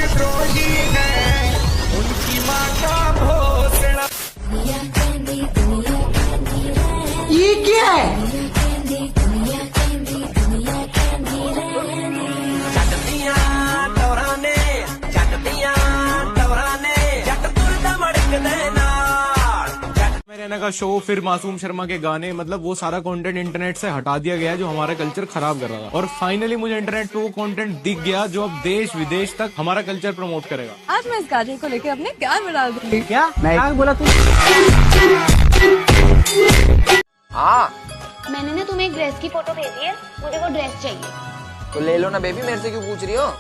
देशद्रोही है, उनकी माँ का भोसड़ा। ये क्या है? रहने का शो, फिर मासूम शर्मा के गाने, मतलब वो सारा कंटेंट इंटरनेट से हटा दिया गया है जो हमारा कल्चर खराब कर रहा था। और फाइनली मुझे इंटरनेट पे वो कंटेंट दिख गया जो अब देश विदेश तक हमारा कल्चर प्रमोट करेगा। आज मैं इस गाने को लेकर अपने प्यार में डाल दूंगी। क्या बोला तू? हाँ, मैंने ना तुम्हें एक ड्रेस की फोटो भेजी है, मुझे वो ड्रेस चाहिए। तो ले लो ना बेबी, मेरे से क्यों पूछ रही हो?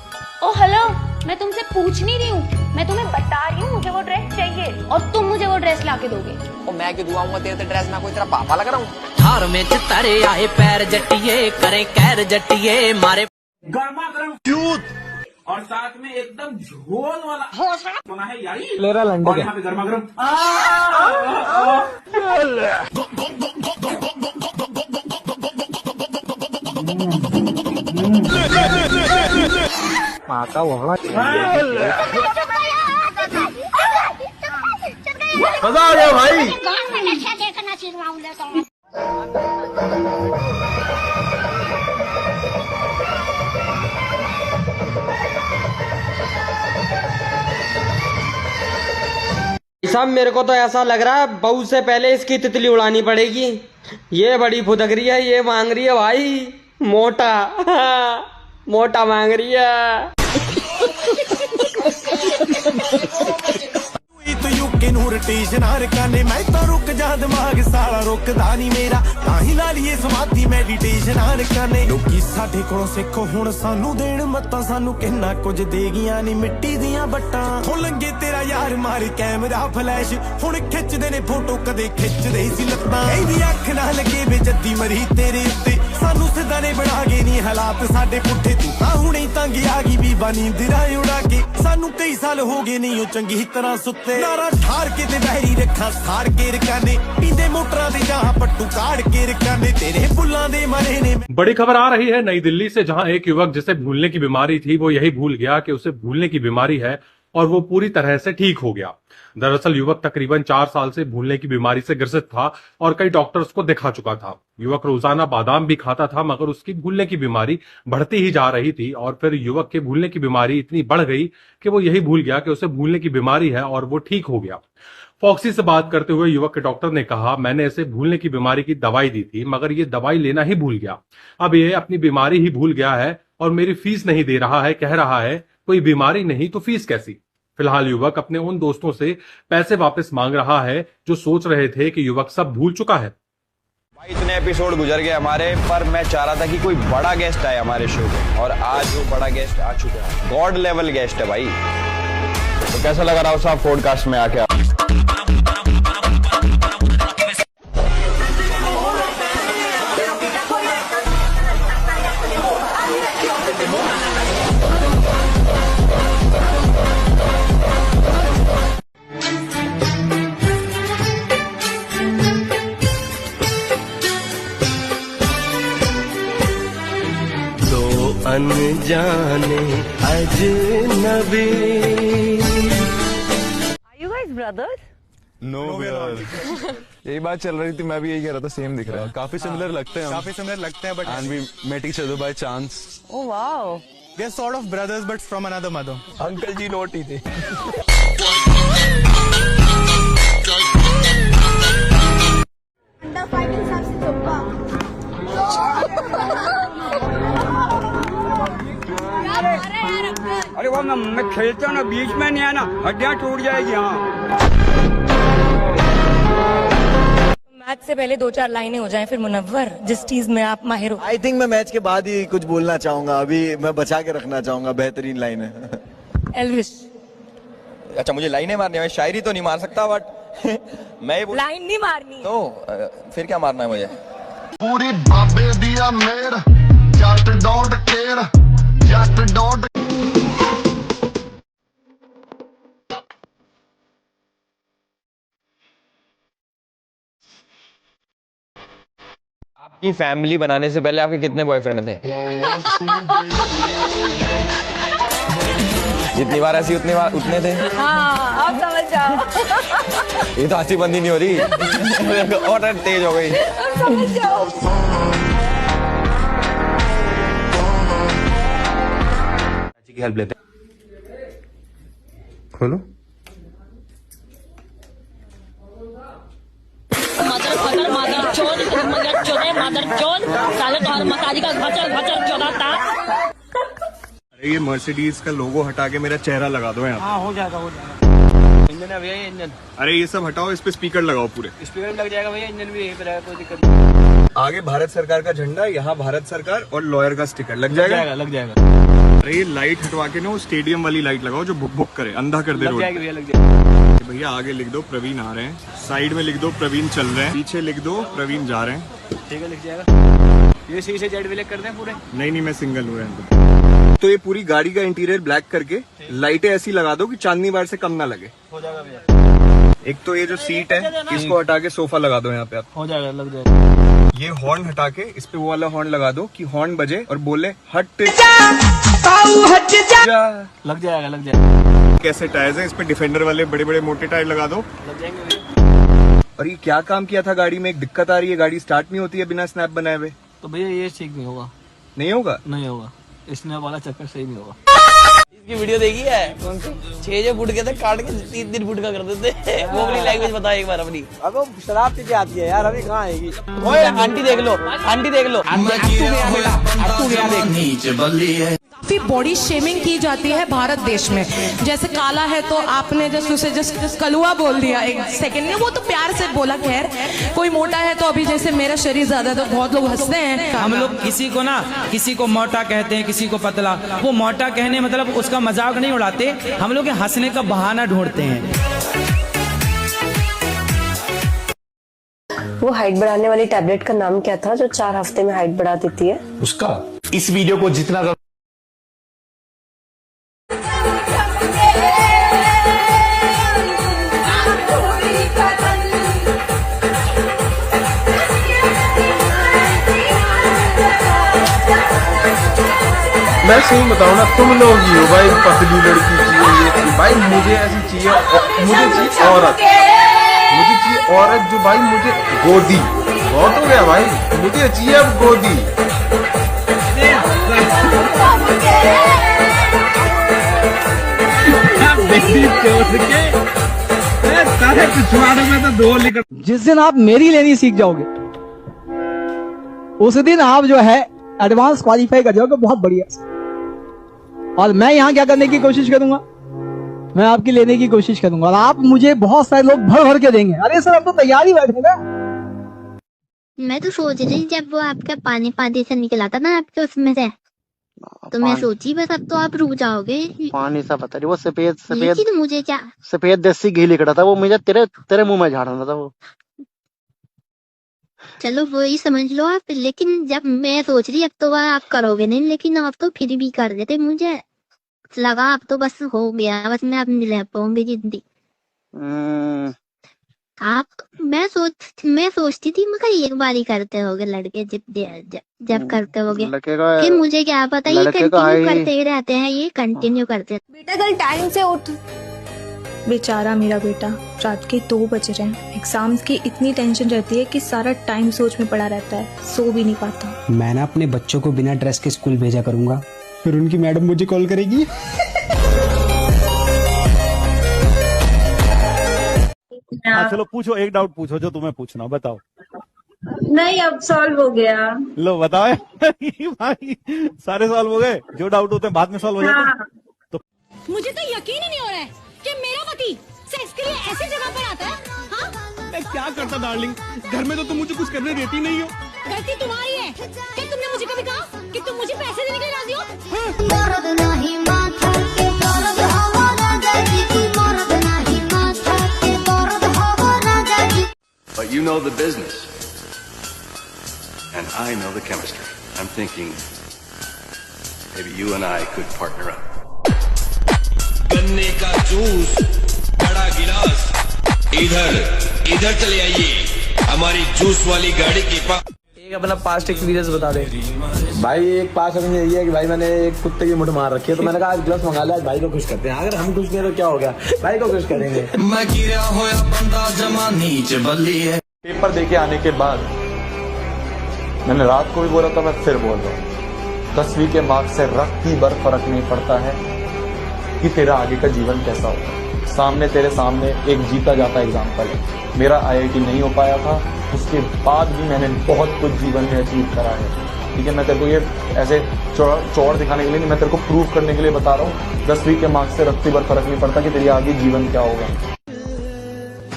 ओ हेलो, मैं तुमसे पूछ नहीं रही हूँ, मैं तुम्हें बता रही हूँ मुझे वो ड्रेस चाहिए और तुम मुझे वो ड्रेस लाके दोगे। और मैं क्यों दुआऊंगा तेरे से ड्रेस? मैं कोई तेरा पापा लग रहा हूँ? थार में चितारे आए पैर जटिए करे कैर जटिए मारे गर्मा गर्म दूध और साथ में एकदम झोल वाला बना है यारी। और यहाँ पे गर्मा गर्म मजा आ गया भाई। साहब मेरे को तो ऐसा लग रहा है बहू से पहले इसकी तितली उड़ानी पड़ेगी। ये बड़ी फुदक रही है, ये मांग रही है भाई मोटा। मोटा मांग रही है। मैं तो रुक जा दिमाग सारा रुकदा नहीं मेरा, ताही ला लिए समाधि मेडिटेशन आर करने। लोकी साडे कोलों सिखो हुण सानू देण मत्तां, सानू किन्ना कुछ दे गईयां नी मिट्टी दियां बट्टां। हो लंगे तेरा यार मारे कैमरा फ्लैश, हुण खिचदे ने फोटो कदे खिचदे सी लत्तां। एदी अख ना लगे वे जद्दी मरी तेरे उत्ते, सानू सिद्धा ने बना गए नी हालात साडे पुट्ठे। तू तां हुणे तंग आ गई बीबा नींदरा उड़ा के, सानू कई साल हो गए नहीं ओ चंगी तरह सुत्ते। नारा ठार के ते बहरी रखा साड़ के रकाने, पींदे मोटरां दे जहां पट्टू काड़ के रकाने, तेरे बुल्लां दे मरे ने। बड़ी खबर आ रही है नई दिल्ली से, जहां एक युवक जिसे भूलने की बीमारी थी वो यही भूल गया कि उसे भूलने की बीमारी है और वो पूरी तरह से ठीक हो गया। दरअसल युवक तकरीबन 4 साल से भूलने की बीमारी से ग्रसित था और कई डॉक्टर्स को दिखा चुका था। युवक रोजाना बादाम भी खाता था मगर उसकी भूलने की बीमारी बढ़ती ही जा रही थी और फिर युवक के भूलने की बीमारी इतनी बढ़ गई कि वो यही भूल गया कि उसे भूलने की बीमारी है और वो ठीक हो गया। फॉक्सी से बात करते हुए युवक के डॉक्टर ने कहा, मैंने इसे भूलने की बीमारी की दवाई दी थी मगर ये दवाई लेना ही भूल गया। अब ये अपनी बीमारी ही भूल गया है और मेरी फीस नहीं दे रहा है, कह रहा है कोई बीमारी नहीं तो फीस कैसी। फिलहाल युवक अपने उन दोस्तों से पैसे वापस मांग रहा है जो सोच रहे थे कि युवक सब भूल चुका है। भाई इतने एपिसोड गुजर गए हमारे, पर मैं चाह रहा था कि कोई बड़ा गेस्ट आए हमारे शो पे, और आज वो बड़ा गेस्ट आ चुका है। गॉड लेवल गेस्ट है भाई। तो कैसा लगा रहा साहब पॉडकास्ट में आके? अनजाने अजनबी। Are you guys brothers? No यही बात चल रही थी, मैं भी यही कह रहा था। सेम दिख रहा है, काफी सिमिलर लगते हैं, काफी सिमिलर लगते हैं, but and we met each other by chance. Oh wow. We are sort of brothers but from another mother. Uncle ji naughty थे। अरे वो मैं खेलता हूँ ना, बीच में नहीं आना, हड्डियाँ टूट जाएगी। हाँ, मैच से पहले 2-4 लाइनें हो जाएं, फिर मुनव्वर जिस चीज में आप माहिर हो। आई थिंक मैं मैच के बाद ही कुछ बोलना चाहूंगा, अभी मैं बचा के रखना चाहूंगा बेहतरीन लाइनें। एल्विस। अच्छा मुझे लाइनें मारनी है, मैं शायरी तो नहीं मार सकता बट मैं लाइन नहीं मारनी तो फिर क्या मारना है मुझे? पूरी बाबे दिया मेर, just don't care, just don't. आपकी फैमिली बनाने से पहले आपके कितने बॉयफ्रेंड थे? जितनी बार ऐसी उतनी बार उतने थे। हाँ, अब समझ जाओ। ये तो हंसी बंदी नहीं हो रही और तेज हो गई। अब समझ जाओ। की हेल्प लेते खोलो। अरे ये मर्सिडीज का लोगो हटा के मेरा चेहरा लगा दो यहाँ। हाँ हो जाएगा हो जाएगा। इंजन है भैया ये इंजन। अरे ये सब हटाओ, इस पे स्पीकर लगाओ पूरे। स्पीकर लग जाएगा भैया, इंजन भी यहीं पे रहेगा, कोई दिक्कत नहीं। आगे भारत सरकार का झंडा, यहाँ भारत सरकार और लॉयर का स्टिकर लग जाएगा। लग जाएगा। अरे ये लाइट हटवा के ना वो स्टेडियम वाली लाइट लगाओ जो बुक बुक करे, अंधा कर दे रोड। लग जाएगी भैया, लग जाएगी। भैया आगे लिख दो प्रवीण आ रहे हैं, साइड में लिख दो प्रवीण चल रहे हैं, पीछे लिख दो प्रवीण जा रहे हैं। ठीक है, लिख जाएगा। ये सी से जेड ब्लैक कर दें पूरे? नहीं मैं सिंगल हूँ यहाँ। तो ये पूरी गाड़ी का इंटीरियर ब्लैक करके लाइटें ऐसी लगा दो कि चांदनी बार से कम ना लगे। हो जाएगा भैया। एक तो ये जो सीट है इसको हटा के सोफा लगा दो यहाँ पे आप। हो जाएगा, लग जाएगा। ये हॉर्न हटा के इस पे वो वाला हॉर्न लगा दो कि हॉर्न बजे और बोले हट जा। लग जाएगा, लग जाएगा। कैसे टायर्स हैं इस पे? डिफेंडर वाले बड़े बड़े मोटे टायर लगा दो। लग जाएंगे भैया। और ये क्या काम किया था गाड़ी में? एक दिक्कत आ रही है, गाड़ी स्टार्ट नहीं होती है बिना स्नैप बनाए हुए। तो भैया ये ठीक नहीं होगा। नहीं होगा? नहीं होगा, स्नैप वाला चक्कर सही नहीं होगा। इसकी वीडियो देखी है? 6 फुट के थे, काट के 3 फुट का कर देते। वो अपनी लैंग्वेज बता एक बार अपनी। अब शराब पी के आती है यार, अभी कहाँ आएगी? ओए आंटी देख लो, आंटी देख लो। काफी बॉडी शेमिंग की जाती है भारत देश में। जैसे काला है तो आपने जस्ट उसे जस्ट कलुआ बोल दिया एक सेकंड में, वो तो प्यार से बोला। खैर कोई मोटा है तो अभी जैसे मेरा शरीर ज्यादा तो बहुत लोग हंसते हैं। हम लोग किसी को ना, किसी को मोटा कहते हैं, किसी को पतला। वो मोटा कहने मतलब उसका मजाक नहीं उड़ाते, हम लोग हंसने का बहाना ढूंढते हैं। वो हाइट बढ़ाने वाली टैबलेट का नाम क्या था जो 4 हफ्ते में हाइट बढ़ा देती है? उसका इस वीडियो को जितना मैं सही बताऊँ ना, तुम लोग ही हो भाई पतली लड़की चाहिए भाई, मुझे ऐसी चाहिए, मुझे चाहिए औरत, मुझे चाहिए औरत जो भाई मुझे गोदी, बहुत हो गया भाई, मुझे चाहिए अब गोदी। जिस दिन आप मेरी लेनी सीख जाओगे उस दिन आप जो है एडवांस क्वालिफाई कर जाओगे बहुत बढ़िया। और मैं यहाँ क्या करने की कोशिश करूंगा, मैं आपकी लेने की कोशिश करूंगा और आप मुझे बहुत सारे लोग भर भर के देंगे। अरे सर अब तो तैयार ही बैठे ना। मैं तो सोच रही जब वो आपका पानी से निकला था ना आपके उसमें से, तो मैं सोची बस अब तो आप रुक जाओगे। पानी सा पता नहीं, वो सफेद तो मुझे क्या सफेद देसी घी लिख रहा था, वो मुझे तेरे मुंह में झाड़ना था वो। चलो वही समझ लो आप, लेकिन जब मैं सोच रही अब तो वह आप करोगे नहीं, लेकिन आप तो फिर भी कर देते। मुझे लगा अब तो बस हो गया, बस मैं अब नहीं रह पाऊंगी जिंदगी। आप मैं सोचती थी मगर एक बार ही करते होगे लड़के, जब करते होगे फिर मुझे क्या पता, ये कंटिन्यू करते ही रहते हैं, ये कंटिन्यू करते। बेटा कल टाइम से उठ। बेचारा मेरा बेटा, रात के 2 बज रहे हैं। एग्जाम्स की इतनी टेंशन रहती है कि सारा टाइम सोच में पड़ा रहता है, सो भी नहीं पाता। मैं ना अपने बच्चों को बिना ड्रेस के स्कूल भेजा करूंगा, फिर उनकी मैडम मुझे कॉल करेगी। चलो पूछो, एक डाउट पूछो जो तुम्हें पूछना हो, बताओ। नहीं अब सॉल्व हो गया। लो बताओ। भाई सारे सॉल्व हो गए, जो डाउट होते हैं बाद में सॉल्व हो जाते हैं। तो मुझे तो यकीन ही नहीं हो रहा है कि मेरा पति सेक्स के लिए ऐसी जगह पर आता है। हाँ? मैं क्या करता डार्लिंग, घर में तो तुम मुझे कुछ करने देती नहीं हो। गलती तुम्हारी है। क्या तुमने मुझे कभी कहा कि तुम मुझे पैसे देने के लिए राजी हो? But you know the business, and I know the chemistry. I'm thinking maybe you and I could partner up. गन्ने का जूस, बड़ा गिलास, इधर चले आइए हमारी जूस वाली गाड़ी के पास। एक अपना पास्ट एक्सपीरियंस बता दे। भाई एक पास यही है कि भाई मैंने एक कुत्ते की मुठ मार रखी है, तो मैंने कहा आज ग्लव्स मंगा लिया, आज भाई को खुश करते हैं। अगर हम खुश नहीं तो क्या हो गया, भाई को खुश करेंगे। मैं गिरा होया बंदा जमा नीचे बल्ली है। पेपर देके आने के बाद मैंने रात को भी बोला था, मैं फिर बोल रहा हूँ, 10वीं के मार्क्स से रत्ती भर फर्क नहीं पड़ता है कि तेरा आगे का जीवन कैसा होगा। सामने तेरे सामने एक जीता जाता एग्जाम्पल है। मेरा IIT नहीं हो पाया था, उसके बाद भी मैंने बहुत कुछ जीवन में अचीव करा है। ठीक है, मैं तेरे को ये ऐसे चौड़ दिखाने के लिए नहीं, मैं तेरे को प्रूव करने के लिए बता रहा हूँ। 10वीं के मार्क्स से रत्ती भर फर्क नहीं पड़ता कि तेरी आगे जीवन क्या होगा।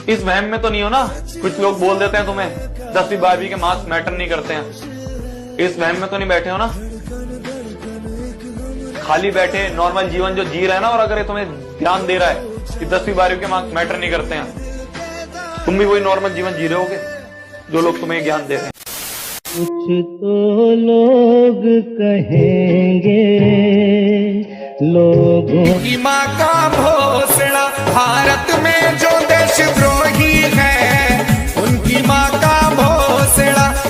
इस वहम में तो नहीं हो ना, कुछ लोग बोल देते हैं तुम्हें 10वीं 12वीं के मार्क्स मैटर नहीं करते हैं। इस वहम में तो नहीं बैठे हो ना, खाली बैठे नॉर्मल जीवन जो जी रहा है ना, और अगर ये तुम्हें ध्यान दे रहा है कि 10वीं 12वीं के मार्क्स मैटर नहीं करते हैं, तुम भी वही नॉर्मल जीवन जी रहे होगे जो लोग तुम्हें ज्ञान दे रहे हैं। कुछ तो लोग कहेंगे लोगों की माँ का भोसड़ा